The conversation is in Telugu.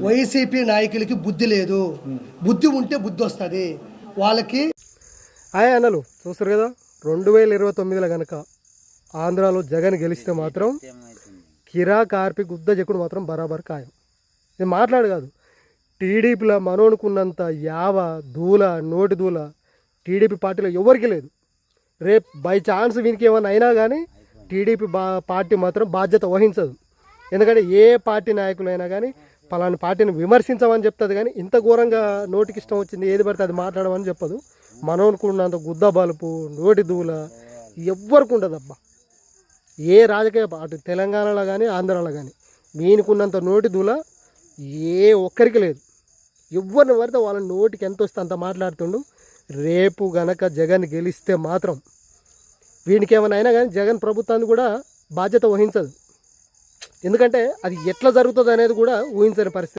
వైసీపీ నాయకులకి బుద్ధి లేదు. బుద్ధి ఉంటే బుద్ధి వస్తుంది వాళ్ళకి. అన్నలు చూస్తారు కదా, 2029లో కనుక ఆంధ్రాలో జగన్ గెలిస్తే మాత్రం కిరా కార్పి గుద్ద చెక్కుడు మాత్రం బరాబర్ ఖాయం. నేను మాట్లాడు కాదు, టీడీపీలో మనోనుకున్నంత యావ దూల నోటి దూల టీడీపీ పార్టీలో ఎవరికి లేదు. రేపు బై ఛాన్స్ వీనికి ఏమైనా అయినా కానీ టీడీపీ పార్టీ మాత్రం బాధ్యత వహించదు. ఎందుకంటే ఏ పార్టీ నాయకులైనా కానీ పలాని పార్టీని విమర్శించమని చెప్తుంది, కానీ ఇంత ఘోరంగా నోటికి ఇష్టం వచ్చింది ఏది పడితే అది మాట్లాడమని చెప్పదు. మనోనుకున్నంత గుద్ద బలుపు నోటి దూల ఎవ్వరికి ఉండదు అబ్బా. ఏ రాజకీయ పార్టీ తెలంగాణలో కానీ ఆంధ్రాలో కానీ వీనికున్నంత నోటి దూల ఏ ఒక్కరికి లేదు. ఎవరిని పడితే వాళ్ళ నోటికి ఎంత వస్తే అంత మాట్లాడుతుండు. రేపు గనక జగన్ గెలిస్తే మాత్రం వీనికి ఏమైనా అయినా కానీ జగన్ ప్రభుత్వాన్ని కూడా బాధ్యత వహించదు. ఎందుకంటే అది ఎట్లా జరుగుతుంది అనేది కూడా ఊహించని పరిస్థితి.